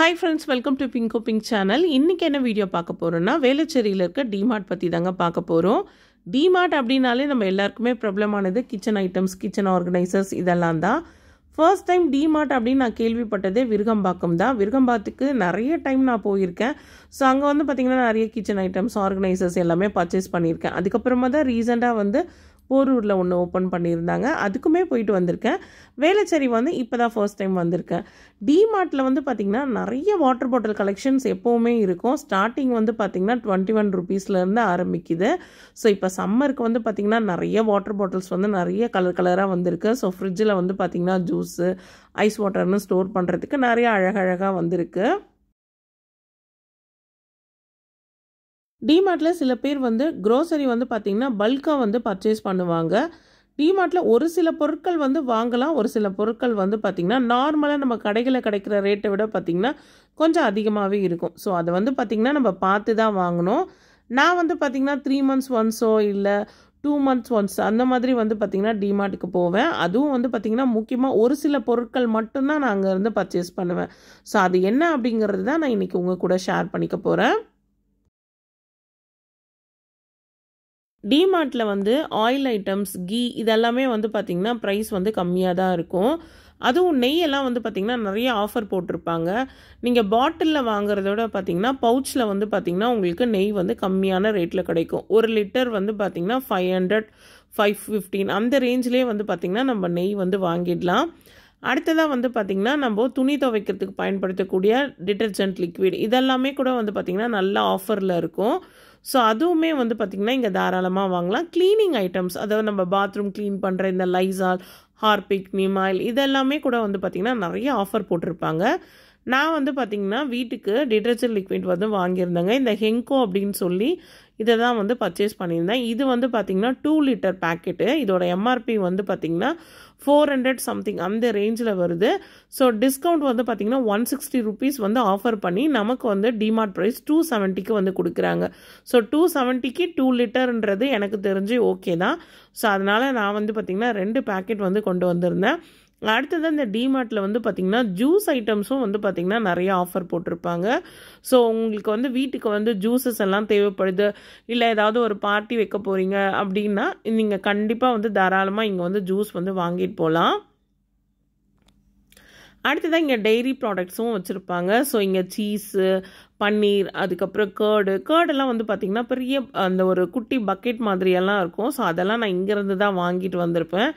Hi friends, welcome to Pinko Pink channel. இன்னைக்கு என்ன video பார்க்க போறோம்னா வேளச்சேரியில இருக்க டிமார்ட் பத்தி தாங்க பார்க்க போறோம். டிமார்ட் அப்படினாலே நம்ம எல்லாருக்குமே பிரபலமானது கிச்சன் ஐட்டம்ஸ், கிச்சன் ஆர்கனைசர்ஸ் இதெல்லாம் தான். ஃபர்ஸ்ட் டைம் டிமார்ட் அப்படின்னு நான் கேள்விப்பட்டதே விருகம்பாக்கம் தான். விருகம்பாக்கத்துக்கு நிறைய டைம் நான் போயிருக்கேன். ஸோ அங்கே வந்து பார்த்திங்கன்னா நிறைய கிச்சன் ஐட்டம்ஸ், ஆர்கனைசர்ஸ் எல்லாமே பர்ச்சேஸ் பண்ணியிருக்கேன். அதுக்கப்புறமா தான் ரீசெண்டாக வந்து போரூரில் ஒன்று ஓப்பன் பண்ணியிருந்தாங்க. அதுக்குமே போயிட்டு வந்திருக்கேன். வேளச்சேரி வந்து இப்போ தான் ஃபர்ஸ்ட் டைம் வந்திருக்கேன். டிமார்ட்டில் வந்து பார்த்திங்கன்னா நிறைய வாட்டர் பாட்டில் கலெக்ஷன்ஸ் எப்போவுமே இருக்கும். ஸ்டார்டிங் வந்து பார்த்திங்கன்னா 21 rupeesலேருந்து ஆரம்பிக்குது. ஸோ இப்போ சம்மருக்கு வந்து பார்த்திங்கன்னா நிறைய வாட்டர் பாட்டில்ஸ் வந்து நிறைய கலர் கலராக வந்திருக்கு. ஸோ ஃப்ரிட்ஜில் வந்து பார்த்திங்கன்னா ஜூஸு, ஐஸ் வாட்டர்னு ஸ்டோர் பண்ணுறதுக்கு நிறைய அழகழகாக வந்திருக்கு. டிமார்ட்டில் சில பேர் வந்து க்ரோசரி வந்து பார்த்திங்கன்னா பல்காக வந்து பர்ச்சேஸ் பண்ணுவாங்க. டிமார்ட்டில் ஒரு சில பொருட்கள் வந்து வாங்கலாம், ஒரு சில பொருட்கள் வந்து பார்த்திங்கன்னா நார்மலாக நம்ம கடைகளில் கிடைக்கிற ரேட்டை விட பார்த்திங்கன்னா கொஞ்சம் அதிகமாகவே இருக்கும். ஸோ அதை வந்து பார்த்திங்கன்னா நம்ம பார்த்து தான் வாங்கணும். நான் வந்து பார்த்திங்கன்னா 3 months ஒன்ஸோ இல்லை 2 months ஒன்ஸ் அந்த மாதிரி வந்து பார்த்திங்கன்னா டிமார்ட்டுக்கு போவேன். அதுவும் வந்து பார்த்திங்கன்னா முக்கியமாக ஒரு சில பொருட்கள் மட்டும்தான் நான் அங்கேருந்து பர்ச்சேஸ் பண்ணுவேன். ஸோ அது என்ன அப்படிங்கிறது தான் நான் இன்றைக்கி உங்கள் கூட ஷேர் பண்ணிக்க போகிறேன். டிமார்ட்டில் வந்து ஆயில் ஐட்டம்ஸ், கீ இதெல்லாமே வந்து பார்த்திங்கன்னா ப்ரைஸ் வந்து கம்மியாக தான் இருக்கும். அதுவும் நெய்யெல்லாம் வந்து பார்த்திங்கன்னா நிறைய ஆஃபர் போட்டிருப்பாங்க. நீங்கள் பாட்டிலில் வாங்குறதோட பார்த்திங்கன்னா பவுச்சில் வந்து பார்த்திங்கன்னா உங்களுக்கு நெய் வந்து கம்மியான ரேட்டில் கிடைக்கும். 1 லிட்டர் வந்து பார்த்திங்கன்னா 500, 515 அந்த ரேஞ்சிலே வந்து பார்த்திங்கன்னா நம்ம நெய் வந்து வாங்கிடலாம். அடுத்ததாக வந்து பார்த்திங்கன்னா நம்ம துணி துவைக்கிறதுக்கு பயன்படுத்தக்கூடிய டிட்டர்ஜென்ட் லிக்விட் இதெல்லாமே கூட வந்து பார்த்திங்கன்னா நல்ல ஆஃபரில் இருக்கும். ஸோ அதுவுமே வந்து பார்த்திங்கன்னா இங்கே தாராளமாக வாங்கலாம். க்ளீனிங் ஐட்டம்ஸ், அதாவது நம்ம பாத்ரூம் க்ளீன் பண்ணுற இந்த லைசால், ஹார்பிக், நிமாயில் இதெல்லாமே கூட வந்து பார்த்திங்கன்னா நிறைய ஆஃபர் போட்டிருப்பாங்க. நான் வந்து பார்த்திங்கன்னா வீட்டுக்கு டிட்டர்ஜென்ட் லிக்விட் வந்து வாங்கியிருந்தேங்க. இந்த ஹெங்கோ அப்படின்னு சொல்லி இதை தான் வந்து பர்ச்சேஸ் பண்ணியிருந்தேன். இது வந்து பார்த்திங்கன்னா 2 லிட்டர் பேக்கெட்டு. இதோட எம்ஆர்பி வந்து பார்த்திங்கன்னா 400 சம்திங் அந்த ரேஞ்சில் வருது. ஸோ டிஸ்கவுண்ட் வந்து பார்த்திங்கன்னா 160 rupees வந்து ஆஃபர் பண்ணி நமக்கு வந்து டிமார்ட் ப்ரைஸ் 270க்கு வந்து கொடுக்குறாங்க. ஸோ 270க்கு 2 லிட்டர்ன்றது எனக்கு தெரிஞ்சு ஓகே தான். ஸோ அதனால் நான் வந்து பார்த்திங்கன்னா 2 பேக்கெட் வந்து கொண்டு வந்திருந்தேன். அடுத்தது இந்த டிமார்ட்டில் வந்து பார்த்திங்கன்னா ஜூஸ் ஐட்டம்ஸும் வந்து பார்த்திங்கன்னா நிறைய ஆஃபர் போட்டிருப்பாங்க. ஸோ உங்களுக்கு வந்து வீட்டுக்கு வந்து ஜூஸஸ் எல்லாம் தேவைப்படுது, இல்லை ஏதாவது ஒரு பார்ட்டி வைக்க போகிறீங்க அப்படின்னா நீங்கள் கண்டிப்பாக வந்து தாராளமாக இங்கே வந்து ஜூஸ் வந்து வாங்கிட்டு போகலாம். அடுத்ததான் இங்கே டெய்ரி ப்ராடக்ட்ஸும் வச்சுருப்பாங்க. ஸோ இங்கே சீஸு, பன்னீர், அதுக்கப்புறம் கேர்டெல்லாம் வந்து பார்த்திங்கன்னா பெரிய அந்த ஒரு குட்டி பக்கெட் மாதிரியெல்லாம் இருக்கும். ஸோ அதெல்லாம் நான் இங்கேருந்து தான் வாங்கிட்டு வந்திருப்பேன்.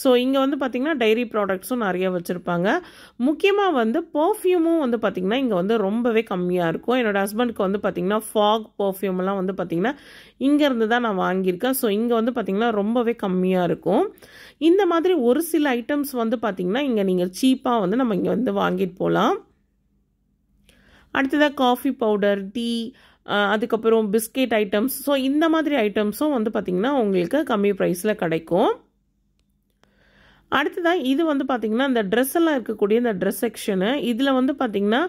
ஸோ இங்கே வந்து பார்த்திங்கன்னா டைரி ப்ராடக்ட்ஸும் நிறைய வச்சுருப்பாங்க. முக்கியமாக வந்து பர்ஃப்யூமும் வந்து பார்த்திங்கன்னா இங்கே வந்து ரொம்பவே கம்மியாக இருக்கும். என்னோடய ஹஸ்பண்டுக்கு வந்து பார்த்திங்கன்னா ஃபாக் பர்ஃப்யூமெல்லாம் வந்து பார்த்திங்கன்னா இங்கேருந்து தான் நான் வாங்கியிருக்கேன். ஸோ இங்கே வந்து பார்த்திங்கன்னா ரொம்பவே கம்மியாக இருக்கும். இந்த மாதிரி ஒரு சில ஐட்டம்ஸ் வந்து பார்த்திங்கன்னா இங்கே நீங்கள் சீப்பாக வந்து நம்ம இங்கே வந்து வாங்கிட்டு போகலாம். அடுத்ததாக காஃபி பவுடர், டீ, அதுக்கப்புறம் பிஸ்கெட் ஐட்டம்ஸ், ஸோ இந்த மாதிரி ஐட்டம்ஸும் வந்து பார்த்திங்கன்னா உங்களுக்கு கம்மி ப்ரைஸில் கிடைக்கும். அடுத்ததாக இது வந்து பார்த்திங்கன்னா இந்த ட்ரெஸ் எல்லாம் இருக்கக்கூடிய இந்த ட்ரெஸ் செக்ஷனு. இதில் வந்து பார்த்திங்கன்னா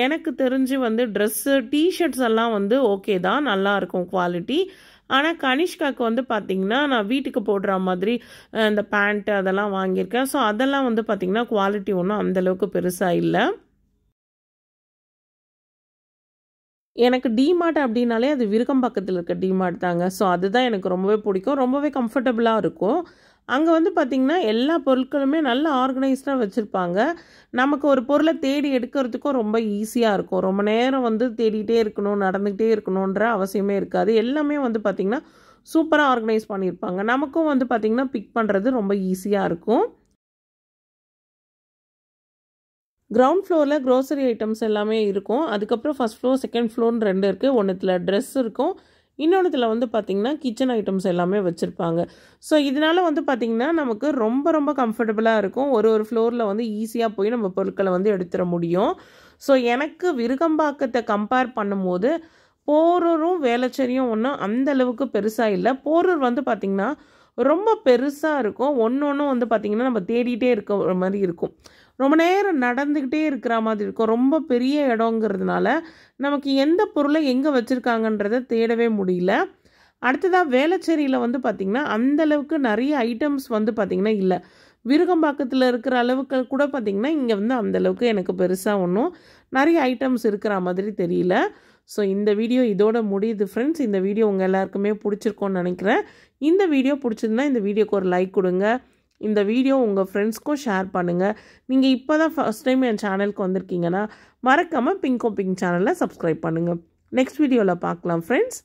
எனக்கு தெரிஞ்சு வந்து ட்ரெஸ்ஸு, டிஷர்ட்ஸ் எல்லாம் வந்து ஓகே தான், நல்லாயிருக்கும் குவாலிட்டி. ஆனால் கனிஷ்காவுக்கு வந்து பார்த்திங்கன்னா நான் வீட்டுக்கு போடுற மாதிரி இந்த பேண்ட்டு அதெல்லாம் வாங்கியிருக்கேன். ஸோ அதெல்லாம் வந்து பார்த்திங்கன்னா குவாலிட்டி ஒன்றும் அந்தளவுக்கு பெருசாக இல்லை. எனக்கு டிமார்ட் அப்படின்னாலே அது விருகம்பாக்கத்தில் இருக்க டிமார்ட் தாங்க. ஸோ அதுதான் எனக்கு ரொம்பவே பிடிக்கும், ரொம்பவே கம்ஃபர்டபுளாக இருக்கும். அங்கே வந்து பார்த்திங்கன்னா எல்லா பொருட்களுமே நல்ல ஆர்கனைஸ்டாக வச்சுருப்பாங்க. நமக்கு ஒரு பொருளை தேடி எடுக்கிறதுக்கும் ரொம்ப ஈஸியாக இருக்கும். ரொம்ப நேரம் வந்து தேடிகிட்டே இருக்கணும், நடந்துகிட்டே இருக்கணுன்ற அவசியமே இருக்காது. எல்லாமே வந்து பார்த்திங்கன்னா சூப்பராக ஆர்கனைஸ் பண்ணியிருப்பாங்க. நமக்கும் வந்து பார்த்திங்கன்னா பிக் பண்ணுறது ரொம்ப ஈஸியாக இருக்கும். கிரவுண்ட் ஃப்ளோரில் க்ரோசரி ஐட்டம்ஸ் எல்லாமே இருக்கும். அதுக்கப்புறம் ஃபஸ்ட் ஃப்ளோர், செகண்ட் ஃப்ளோர்னு 2 இருக்குது. ஒன்றுத்தில் ட்ரெஸ் இருக்கும், இன்னொன்றுத்தில் வந்து பார்த்திங்கன்னா கிச்சன் ஐட்டம்ஸ் எல்லாமே வச்சுருப்பாங்க. ஸோ இதனால் வந்து பார்த்திங்கன்னா நமக்கு ரொம்ப ரொம்ப கம்ஃபர்டபுளாக இருக்கும். ஒரு ஃப்ளோரில் வந்து ஈஸியாக போய் நம்ம பொருட்களை வந்து எடுத்துட முடியும். ஸோ எனக்கு விருகம்பாக்கத்தை கம்பேர் பண்ணும்போது போரூரும் வேளச்சேரியும் ஒன்றும் அந்தளவுக்கு பெருசாக இல்லை. போரூர் வந்து பார்த்திங்கன்னா ரொம்ப பெருசாக இருக்கும். ஒன்று வந்து பார்த்திங்கன்னா நம்ம தேடிகிட்டே இருக்கிற மாதிரி இருக்கும், ரொம்ப நேரம் நடந்துக்கிட்டே இருக்கிற மாதிரி இருக்கும். ரொம்ப பெரிய இடங்கிறதுனால நமக்கு எந்த பொருளை எங்கே வச்சுருக்காங்கன்றதை தேடவே முடியல. அடுத்ததாக வேளச்சேரியில் வந்து பார்த்திங்கன்னா அந்தளவுக்கு நிறைய ஐட்டம்ஸ் வந்து பார்த்திங்கன்னா இல்லை. விருகம்பாக்கத்தில் இருக்கிற அளவுக்கு கூட பார்த்திங்கன்னா இங்கே வந்து அந்தளவுக்கு எனக்கு பெருசாக ஒன்றும் நிறைய ஐட்டம்ஸ் இருக்கிற மாதிரி தெரியல. ஸோ இந்த வீடியோ இதோட முடியுது ஃப்ரெண்ட்ஸ். இந்த வீடியோ உங்கள் எல்லாருக்குமே பிடிச்சிருக்கோன்னு நினைக்கிறேன். இந்த வீடியோ பிடிச்சிருந்தா இந்த வீடியோக்கு ஒரு லைக் கொடுங்க. இந்த வீடியோ உங்கள் ஃப்ரெண்ட்ஸ்க்கும் ஷேர் பண்ணுங்கள். நீங்கள் இப்போ தான் ஃபர்ஸ்ட் டைம் என் சேனலுக்கு வந்திருக்கீங்கன்னா மறக்காமல் பிங்கோ பிங்க் சேனலை சப்ஸ்கிரைப் பண்ணுங்கள். நெக்ஸ்ட் வீடியோவில் பார்க்கலாம் ஃப்ரெண்ட்ஸ்.